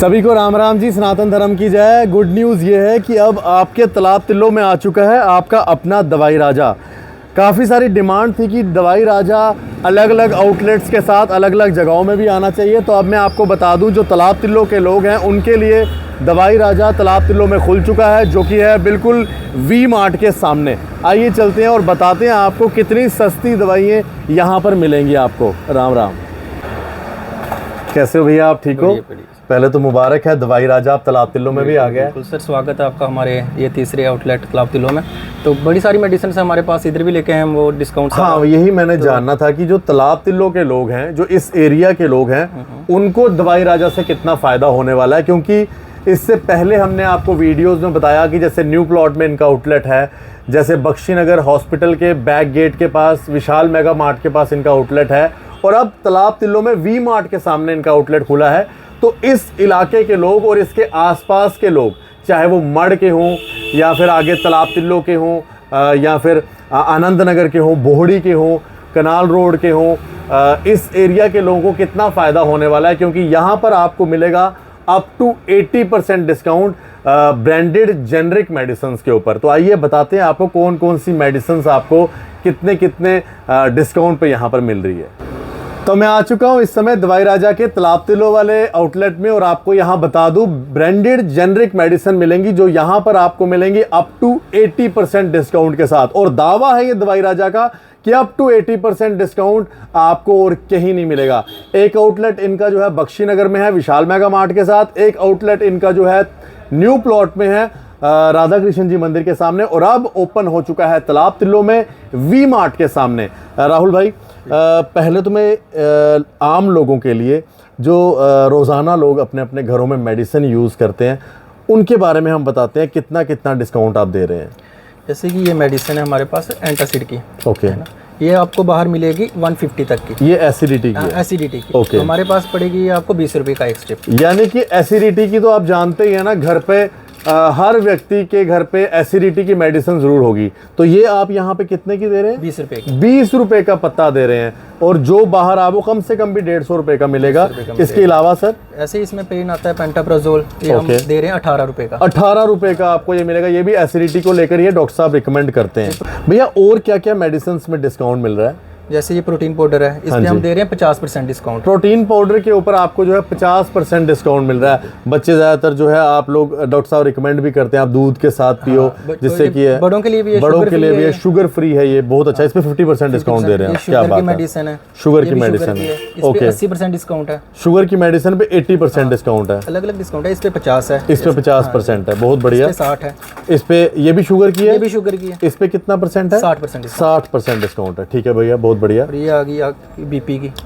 सभी को राम राम जी, सनातन धर्म की जय। गुड न्यूज़ ये है कि अब आपके तालाब तिल्लो में आ चुका है आपका अपना दवाई राजा। काफ़ी सारी डिमांड थी कि दवाई राजा अलग अलग आउटलेट्स के साथ अलग अलग जगहों में भी आना चाहिए, तो अब मैं आपको बता दूं जो तालाब तिल्लो के लोग हैं उनके लिए दवाई राजा तालाब तिल्लो में खुल चुका है, जो कि है बिल्कुल वी मार्ट के सामने। आइए चलते हैं और बताते हैं आपको कितनी सस्ती दवाइयाँ यहाँ पर मिलेंगी आपको। राम राम, कैसे हो भैया आप? ठीक हो? पहले तो मुबारक है, दवाई राजा आप तालाब तिल्लो में भी आ गया। बिल्कुल सर, स्वागत है आपका हमारे ये तीसरे आउटलेट तालाब तिल्लो में। तो बड़ी सारी मेडिसिन है हमारे पास, इधर भी लेके हैं वो डिस्काउंट। हाँ, यही मैंने जानना था कि जो तालाब तिल्लो के लोग हैं, जो इस एरिया के लोग हैं, उनको दवाई राजा से कितना फ़ायदा होने वाला है। क्योंकि इससे पहले हमने आपको वीडियोज़ में बताया कि जैसे न्यू प्लॉट में इनका आउटलेट है, जैसे बख्शीनगर हॉस्पिटल के बैक गेट के पास विशाल मेगा मार्ट के पास इनका आउटलेट है, और अब तालाब तिल्लो में वी मार्ट के सामने इनका आउटलेट खुला है। तो इस इलाके के लोग और इसके आसपास के लोग, चाहे वो मड़ के हों या फिर आगे तालाब तिल्लो के हों या फिर आनंद नगर के हों, बोहड़ी के हों, कनाल रोड के हों, इस एरिया के लोगों को कितना फ़ायदा होने वाला है। क्योंकि यहाँ पर आपको मिलेगा up to 80% discount branded generic medicine के ऊपर। तो आइए बताते हैं आपको कौन कौन सी मेडिसिन आपको कितने कितने डिस्काउंट पे यहाँ पर मिल रही है। तो मैं आ चुका हूँ इस समय दवाई राजा के तालाब तिल्लो वाले आउटलेट में, और आपको यहाँ बता दूँ ब्रांडेड जेनरिक मेडिसिन मिलेंगी जो यहाँ पर आपको मिलेंगी अप टू 80% डिस्काउंट के साथ। और दावा है ये दवाई राजा का कि अप टू 80% डिस्काउंट आपको और कहीं नहीं मिलेगा। एक आउटलेट इनका जो है बख्शीनगर में है विशाल मेगा मार्ट के साथ, एक आउटलेट इनका जो है न्यू प्लॉट में है राधा कृष्ण जी मंदिर के सामने, और अब ओपन हो चुका है तालाब तिल्लो में वी मार्ट के सामने। राहुल भाई, पहले तो मैं आम लोगों के लिए जो रोज़ाना लोग अपने अपने घरों में मेडिसिन यूज़ करते हैं उनके बारे में हम बताते हैं कितना कितना डिस्काउंट आप दे रहे हैं। जैसे कि ये मेडिसिन है हमारे पास एंटासिड की, ओके, ये आपको बाहर मिलेगी 150 तक की। ये एसिडिटी की? एसिडिटी की। ओके। तो हमारे पास पड़ेगी आपको 20 रुपये का एक स्ट्रिप। यानी कि एसिडिटी की तो आप जानते ही है ना, घर पे हर व्यक्ति के घर पे एसिडिटी की मेडिसिन जरूर होगी। तो ये आप यहाँ पे कितने की दे रहे हैं? 20 रुपये की। 20 रुपये का पत्ता दे रहे हैं, और जो बाहर आपको कम से कम भी 150 रुपये का मिलेगा। इसके अलावा सर ऐसे ही इसमें पेन आता है पेंटाप्राजोल, ये हम दे रहे हैं 18 रुपये का। 18 रुपये का आपको ये मिलेगा। ये भी एसिडिटी को लेकर ये डॉक्टर साहब रिकमेंड करते हैं। भैया और क्या क्या मेडिसिन में डिस्काउंट मिल रहा है? जैसे ये प्रोटीन पाउडर है, इस पे हम दे रहे हैं 50% डिस्काउंट। प्रोटीन पाउडर के ऊपर आपको जो है 50% डिस्काउंट मिल रहा है। बच्चे ज़्यादातर जो है आप लोग डॉक्टर साहब रिकमेंड भी करते हैं आप दूध के साथ पियो, जिससे कि बड़ों के लिए भी ये शुगर फ्री है, ये बहुत अच्छा है। इस पे 50% डिस्काउंट दे रहे हैं। क्या बात है, मेडिसिन है, शुगर की मेडिसिन है। ओके, 80% डिस्काउंट है। शुगर की मेडिसिन पे 80% डिस्काउंट है। अलग अलग डिस्काउंट है, इस पे 50 है, इस पे 50% है। बहुत बढ़िया। 60 है इस पे, ये भी शुगर की है, ये भी शुगर की है। इस पे कितना परसेंट है? 60% डिस्काउंट है। ठीक है भैया, बहुत बढ़िया। ये आ गई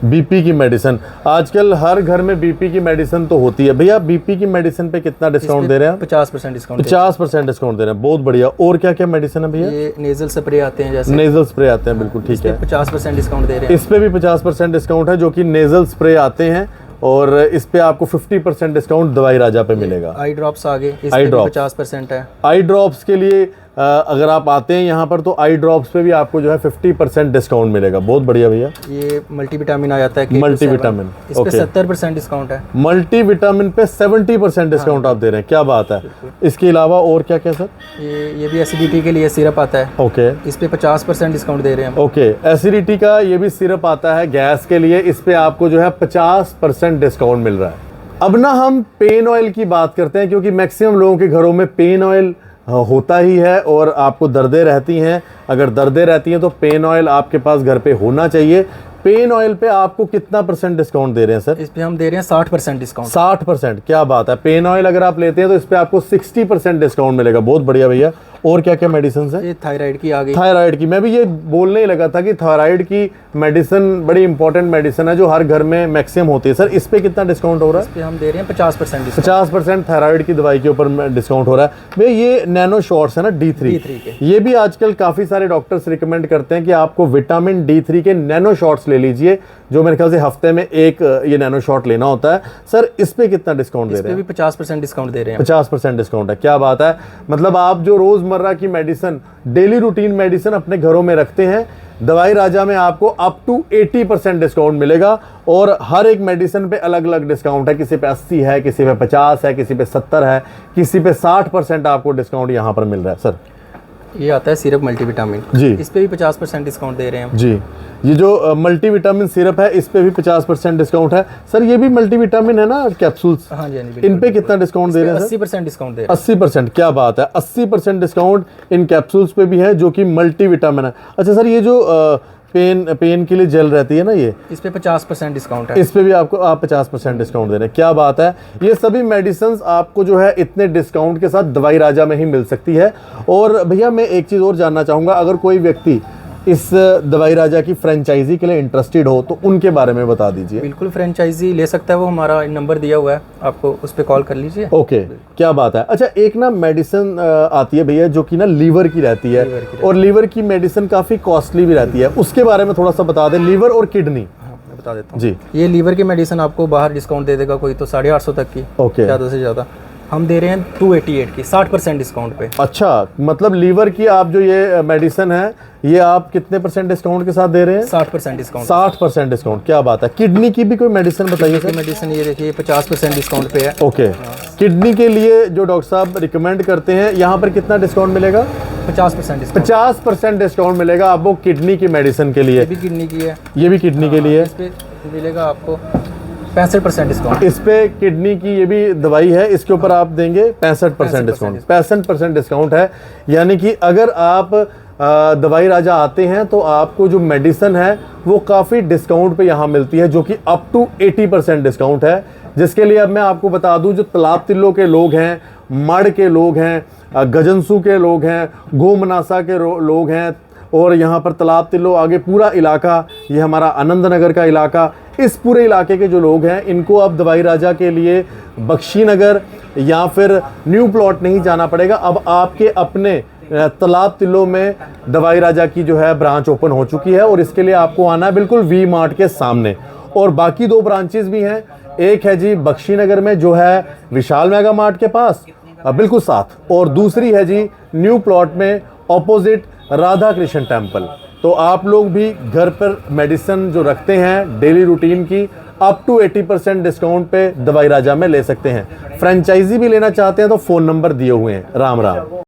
बीपी की मेडिसिन। आजकल हर घर में बीपी की मेडिसिन तो होती है। भैया बीपी की मेडिसिन पे कितना डिस्काउंट दे रहे हैं? 50% डिस्काउंट। 50% डिस्काउंट दे रहे हैं, बहुत बढ़िया। और क्या क्या मेडिसिन है भैया? ये नेजल स्प्रे आते हैं, जैसे नेजल स्प्रे आते हैं, बिल्कुल ठीक है। 50% डिस्काउंट दे रहे हैं। इस पे भी 50% डिस्काउंट है, जो कि नेजल स्प्रे आते हैं, और इस पे आपको 50% डिस्काउंट दवाई राजा पे मिलेगा। आई ड्रॉप्स आ गए, इस आई पे ड्रॉप्स 50% है। आई ड्रॉप्स के लिए अगर आप आते हैं यहाँ पर तो आई ड्रॉप्स पे भी आपको जो है 50% डिस्काउंट मिलेगा। बहुत बढ़िया भैया। ये मल्टीविटामिन आ जाता है, मल्टीविटामिन, इस पे 70% डिस्काउंट है। मल्टीविटामिन पे 70% डिस्काउंट आप दे रहे हैं, क्या बात है। इसके अलावा और क्या क्या सर? ये भी एसिडिटी के लिए सिरप आता है, ओके, इस पे 50% डिस्काउंट दे रहे हैं। ओके, एसिडिटी का ये भी सिरप आता है गैस के लिए, इस पे आपको जो है 50% डिस्काउंट मिल रहा है। अब ना हम पेन ऑयल की बात करते हैं, क्योंकि मैक्सिमम लोगों के घरों में पेन ऑयल होता ही है, और आपको दर्दें रहती हैं। अगर दर्दें रहती हैं तो पेन ऑयल आपके पास घर पे होना चाहिए। पेन ऑयल पे आपको कितना परसेंट डिस्काउंट दे रहे हैं सर? इस पे हम दे रहे हैं 60% डिस्काउंट। 60%, क्या बात है। पेन ऑयल अगर आप लेते हैं तो इस पे आपको 60% डिस्काउंट मिलेगा। बहुत बढ़िया भैया। और क्या क्या मेडिसिन है? ये थायराइड की आ गई। थायराइड की, मैं भी ये बोलने ही लगा था कि थायराइड की मेडिसिन बड़ी इंपॉर्टेंट मेडिसिन है जो हर घर में मैक्सिमम होती है। सर इस पे कितना डिस्काउंट हो रहा है? इस पे हम दे रहे हैं 50% डिस्काउंट। 50% थायराइड की दवाई के ऊपर डिस्काउंट हो रहा है भैया। ये नैनो शॉट्स है ना, D3 के, ये भी आजकल काफ़ी सारे डॉक्टर्स रिकमेंड करते हैं कि आपको विटामिन D3 के नैनो शॉट्स ले लीजिए, जो मेरे ख्याल से हफ्ते में एक ये नैनो शॉट लेना होता है। सर इस पे कितना डिस्काउंट दे रहे हैं? इस पे भी 50% डिस्काउंट दे रहे हैं। 50% डिस्काउंट है, क्या बात है। मतलब आप जो रोज़मर्रा की मेडिसिन, डेली रूटीन मेडिसिन अपने घरों में रखते हैं, दवाई राजा में आपको अप टू 80% डिस्काउंट मिलेगा और हर एक मेडिसिन पे अलग अलग डिस्काउंट है। किसी पे 80 है, किसी पे 50 है, किसी पे 70 है, किसी पे 60% आपको डिस्काउंट यहाँ पर मिल रहा है। सर ये आता है सिरप मल्टीविटामिन जी, इस पे भी 50% डिस्काउंट दे रहे हैं हम। जी, ये जो मल्टीविटामिन सिरप है इस पे भी 50% डिस्काउंट है। सर ये भी मल्टीविटामिन है ना कैप्सूल्स? हाँ जी, हाँ जी, इन पे कितना डिस्काउंट दे रहे हैं सर? 80% डिस्काउंट दे रहे हैं। 80%, क्या बात है, 80% डिस्काउंट इन कैप्सूल्स पे भी है जो कि मल्टीविटामिन है। अच्छा सर, ये जो पेन के लिए जेल रहती है ना, ये इस पे 50% डिस्काउंट है। इस पे भी आपको 50% डिस्काउंट दे रहे हैं। क्या बात है, ये सभी मेडिसिन आपको जो है इतने डिस्काउंट के साथ दवाई राजा में ही मिल सकती है। और भैया मैं एक चीज़ और जानना चाहूँगा, अगर कोई व्यक्ति इस दवाई राजा की फ्रेंचाइजी के लिए इंटरेस्टेड हो तो उनके बारे में बता दीजिए। बिल्कुल फ्रेंचाइजी ले सकता है, वो हमारा नंबर दिया हुआ है, आपको उस पर कॉल कर लीजिए। ओके, क्या बात है। अच्छा, एक ना मेडिसिन आती है भैया जो कि ना लीवर की रहती है, और लीवर की मेडिसिन काफ़ी कॉस्टली भी रहती है, उसके बारे में थोड़ा सा बता दें। लीवर और किडनी मैं बता देता हूँ जी। ये लीवर की मेडिसिन आपको बाहर डिस्काउंट दे देगा कोई तो 850 तक की, ओके, ज़्यादा से ज़्यादा। हम दे रहे हैं 288 की 60% डिस्काउंट पे। अच्छा, मतलब लीवर की आप जो ये मेडिसिन है ये आप कितने % डिस्काउंट के साथ दे रहे हैं? 60% डिस्काउंट। 60% डिस्काउंट, क्या बात है। किडनी की भी कोई मेडिसिन बताइए सर। मेडिसिन ये देखिए 50% डिस्काउंट पे है। ओके, किडनी के लिए जो डॉक्टर साहब रिकमेंड करते हैं यहाँ पर कितना डिस्काउंट मिलेगा? 50% डिस्काउंट। 50% डिस्काउंट मिलेगा आपको किडनी की मेडिसिन के लिए। ये भी किडनी की है। ये भी किडनी के लिए इस पे मिलेगा आपको 65% डिस्काउंट। इस पे किडनी की ये भी दवाई है, इसके ऊपर आप देंगे 65% डिस्काउंट। 65% डिस्काउंट है, यानी कि अगर आप दवाई राजा आते हैं तो आपको जो मेडिसिन है वो काफ़ी डिस्काउंट पे यहाँ मिलती है, जो कि अप टू 80% डिस्काउंट है। जिसके लिए अब मैं आपको बता दूं, जो तालाब तिल्लो के लोग हैं, मड़ के लोग हैं, गजनसू के लोग हैं, गोमनासा के लोग हैं, और यहाँ पर तालाब तिल्लो आगे पूरा इलाका, ये हमारा आनंद नगर का इलाका, इस पूरे इलाके के जो लोग हैं इनको अब दवाई राजा के लिए बख्शी नगर या फिर न्यू प्लॉट नहीं जाना पड़ेगा। अब आपके अपने तालाब तिल्लो में दवाई राजा की जो है ब्रांच ओपन हो चुकी है, और इसके लिए आपको आना है बिल्कुल वी मार्ट के सामने। और बाकी 2 ब्रांचेस भी हैं, एक है जी बख्शी नगर में जो है विशाल मेगा मार्ट के पास बिल्कुल साथ, और दूसरी है जी न्यू प्लॉट में ऑपोजिट राधा कृष्ण टेम्पल। तो आप लोग भी घर पर मेडिसिन जो रखते हैं डेली रूटीन की, अप टू 80% डिस्काउंट पे दवाई राजा में ले सकते हैं। फ्रेंचाइजी भी लेना चाहते हैं तो फ़ोन नंबर दिए हुए हैं। राम राम।